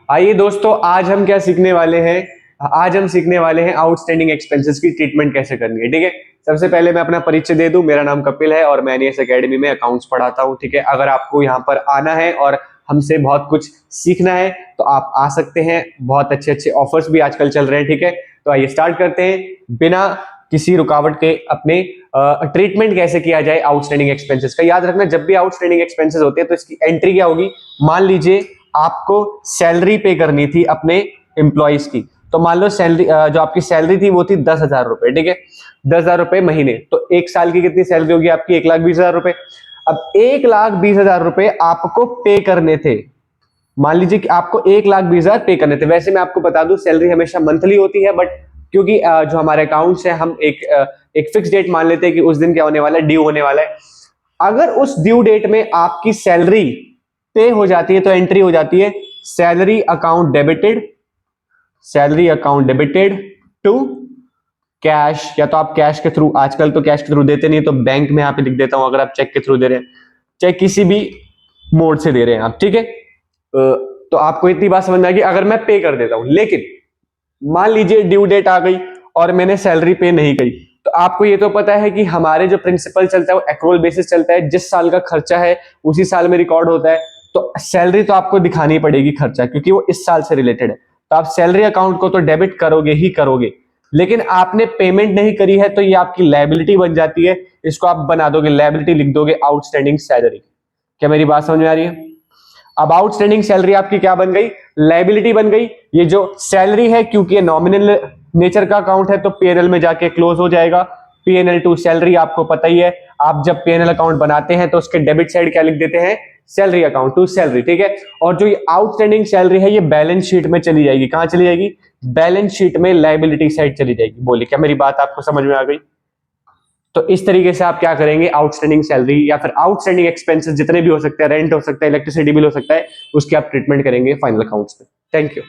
आइए दोस्तों, आज हम क्या सीखने वाले हैं। आज हम सीखने वाले हैं आउटस्टैंडिंग एक्सपेंसेस की ट्रीटमेंट कैसे करनी है। ठीक है, सबसे पहले मैं अपना परिचय दे दूं। मेरा नाम कपिल है और मैं एनईएस एकेडमी में अकाउंट्स पढ़ाता हूं। ठीक है, अगर आपको यहां पर आना है और हमसे बहुत कुछ सीखना है तो आप आ सकते हैं। बहुत अच्छे अच्छे ऑफर्स भी आजकल चल रहे हैं। ठीक है, तो आइए स्टार्ट करते हैं बिना किसी रुकावट के अपने ट्रीटमेंट कैसे किया जाए आउटस्टैंडिंग एक्सपेंसेस का। याद रखना, जब भी आउटस्टैंडिंग एक्सपेंसेस होते हैं तो इसकी एंट्री क्या होगी। मान लीजिए आपको सैलरी पे करनी थी अपने एम्प्लॉइज की, तो मान लो सैलरी जो आपकी सैलरी थी वो थी 10,000 रुपए। ठीक है, 10,000 रुपए महीने, तो एक साल की कितनी सैलरी होगी आपकी? 1,20,000 रुपए। अब 1,20,000 रुपए आपको पे करने थे। मान लीजिए कि आपको 1,20,000 पे करने थे। वैसे मैं आपको बता दूं, सैलरी हमेशा मंथली होती है, बट क्योंकि जो हमारे अकाउंट्स है, हम एक फिक्स डेट मान लेते हैं कि उस दिन क्या होने वाला है, ड्यू होने वाला है। अगर उस ड्यू डेट में आपकी सैलरी पे हो जाती है तो एंट्री हो जाती है salary account debited, salary account debited to cash. या तो आप कैश के थ्रू, आजकल तो कैश के थ्रू देते नहीं, तो बैंक में यहाँ पे लिख देता हूं, अगर आप चेक के थ्रू दे रहे हैं, चाहे किसी भी मोड से दे रहे हैं आप। ठीक है, तो आपको इतनी बात समझ में आएगी। अगर मैं पे कर देता हूं, लेकिन मान लीजिए ड्यू डेट आ गई और मैंने सैलरी पे नहीं की, तो आपको ये तो पता है कि हमारे जो प्रिंसिपल चलता है वो एक्रूअल बेसिस चलता है। जिस साल का खर्चा है उसी साल में रिकॉर्ड होता है। तो सैलरी तो आपको दिखानी पड़ेगी खर्चा, क्योंकि वो इस साल से रिलेटेड है। तो आप सैलरी अकाउंट को तो डेबिट करोगे ही करोगे, लेकिन आपने पेमेंट नहीं करी है तो ये आपकी लायबिलिटी बन जाती है। इसको आप बना दोगे लायबिलिटी, लिख दोगे आउटस्टैंडिंग सैलरी। क्या मेरी बात समझ में आ रही है? अब आउटस्टैंडिंग सैलरी आपकी क्या बन गई? लायबिलिटी बन गई। ये जो सैलरी है, क्योंकि ये नॉमिनल नेचर का अकाउंट है, तो पीएनएल में जाके क्लोज हो जाएगा। पीएनएल टू सैलरी आपको पता ही है। आप जब पीएनएल अकाउंट बनाते हैं तो उसके डेबिट साइड क्या लिख देते हैं? Salary account to salary. ठीक है, और जो ये आउटस्टैंडिंग सैलरी है ये बैलेंस शीट में चली जाएगी। कहां चली जाएगी? बैलेंस शीट में लायबिलिटी साइड चली जाएगी। बोलिए, क्या मेरी बात आपको समझ में आ गई? तो इस तरीके से आप क्या करेंगे, आउटस्टैंडिंग सैलरी या फिर आउटस्टैंडिंग एक्सपेंसेस जितने भी हो सकते हैं, रेंट हो सकता है, इलेक्ट्रिसिटी बिल हो सकता है, उसकी आप ट्रीटमेंट करेंगे फाइनल अकाउंट्स में। Thank you.